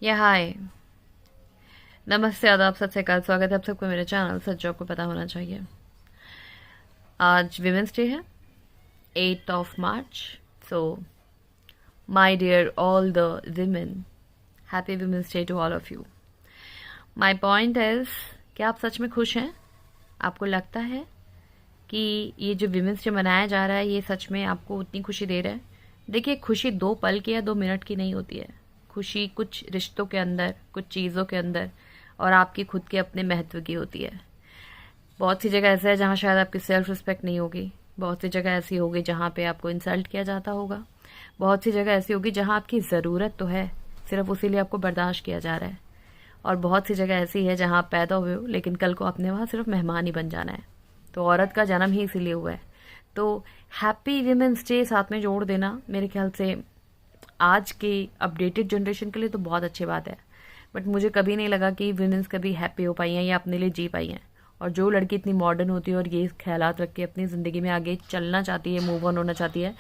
हाय। नमस्ते, आदाब, सत श्री अकाल। स्वागत है आप सबको मेरे चैनल सच जो आपको पता होना चाहिए। आज विमेंस डे है, 8th of March। So my dear all the women, happy women's day to all of you. My point is कि आप सच में खुश हैं? आपको लगता है कि ये जो विमेंस डे मनाया जा रहा है ये सच में आपको उतनी खुशी दे रहा है? देखिए, खुशी 2 पल की या 2 मिनट की नहीं होती है। खुशी कुछ रिश्तों के अंदर, कुछ चीज़ों के अंदर और आपकी खुद के अपने महत्व की होती है। बहुत सी जगह ऐसा है जहाँ शायद आपकी सेल्फ रिस्पेक्ट नहीं होगी। बहुत सी जगह ऐसी होगी जहाँ पे आपको इंसल्ट किया जाता होगा। बहुत सी जगह ऐसी होगी जहाँ आपकी ज़रूरत तो है, सिर्फ उसी लिए आपको बर्दाश्त किया जा रहा है। और बहुत सी जगह ऐसी है जहाँ आप पैदा हुए हो लेकिन कल को आपने वहाँ सिर्फ मेहमान ही बन जाना है। तो औरत का जन्म ही इसीलिए हुआ है। तो हैप्पी विमेंस डे साथ में जोड़ देना मेरे ख्याल से आज की अपडेटेड जनरेशन के लिए तो बहुत अच्छी बात है। बट मुझे कभी नहीं लगा कि विमेंस कभी हैप्पी हो पाई हैं या अपने लिए जी पाई हैं। और जो लड़की इतनी मॉडर्न होती है और ये ख्यालात रख के अपनी ज़िंदगी में आगे चलना चाहती है, मूव ऑन होना चाहती है,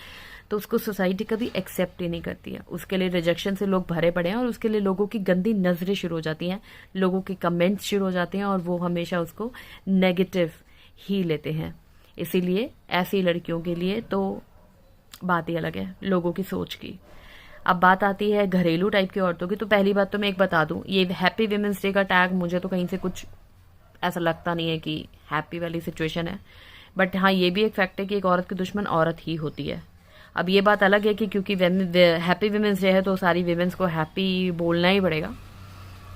तो उसको सोसाइटी कभी एक्सेप्ट ही नहीं करती है। उसके लिए रिजेक्शन से लोग भरे पड़े हैं और उसके लिए लोगों की गंदी नज़रें शुरू हो जाती हैं, लोगों के कमेंट्स शुरू हो जाते हैं और वो हमेशा उसको नेगेटिव ही लेते हैं। इसीलिए ऐसी लड़कियों के लिए तो बात ही अलग है लोगों की सोच की। अब बात आती है घरेलू टाइप की औरतों की, तो पहली बात तो मैं एक बता दूं, ये हैप्पी विमेंस डे का टैग मुझे तो कहीं से कुछ ऐसा लगता नहीं है कि हैप्पी वाली सिचुएशन है। बट हाँ, ये भी एक फैक्ट है कि एक औरत की दुश्मन औरत ही होती है। अब ये बात अलग है कि क्योंकि हैप्पी विमेंस डे है तो सारी विमेंस को हैप्पी बोलना ही पड़ेगा।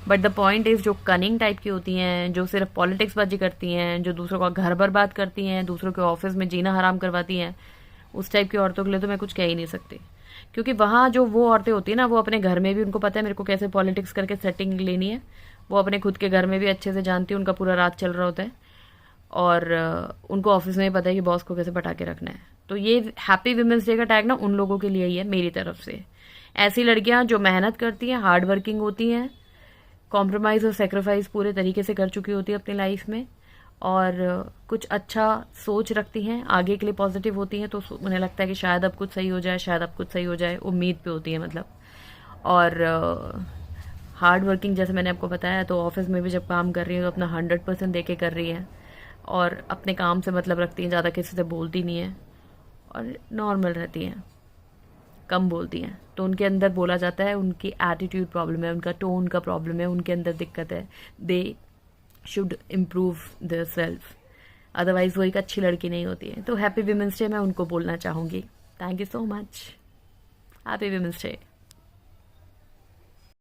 बट द पॉइंट इज, जो कनिंग टाइप की होती हैं, जो सिर्फ पॉलिटिक्स बाजी करती हैं, जो दूसरों का घर बर्बाद करती हैं, दूसरों के ऑफिस में जीना हराम करवाती हैं, उस टाइप की औरतों के लिए तो मैं कुछ कह ही नहीं सकती। क्योंकि वहाँ जो वो औरतें होती है ना, वो अपने घर में भी उनको पता है मेरे को कैसे पॉलिटिक्स करके सेटिंग लेनी है। वो अपने खुद के घर में भी अच्छे से जानती है, उनका पूरा रात चल रहा होता है। और उनको ऑफिस में भी पता है कि बॉस को कैसे पटा के रखना है। तो ये हैप्पी विमेंस डे का टैग ना उन लोगों के लिए ही है मेरी तरफ से। ऐसी लड़कियां जो मेहनत करती हैं, हार्ड वर्किंग होती हैं, कॉम्प्रोमाइज़ और सेक्रीफाइस पूरे तरीके से कर चुकी होती है अपनी लाइफ में, और कुछ अच्छा सोच रखती हैं, आगे के लिए पॉजिटिव होती हैं, तो उन्हें लगता है कि शायद अब कुछ सही हो जाए, शायद अब कुछ सही हो जाए, उम्मीद पे होती है मतलब। और हार्ड वर्किंग, जैसे मैंने आपको बताया, तो ऑफिस में भी जब काम कर रही है तो अपना 100% दे के कर रही है और अपने काम से मतलब रखती हैं, ज़्यादा किसी से बोलती नहीं है और नॉर्मल रहती हैं, कम बोलती हैं। तो उनके अंदर बोला जाता है उनकी एटीट्यूड प्रॉब्लम है, उनका टोन का प्रॉब्लम है, उनके अंदर दिक्कत है। They should improve their self, otherwise वो एक अच्छी लड़की नहीं होती है। तो हैप्पी विमेंस डे मैं उनको बोलना चाहूँगी। Thank you so much. Happy women's day.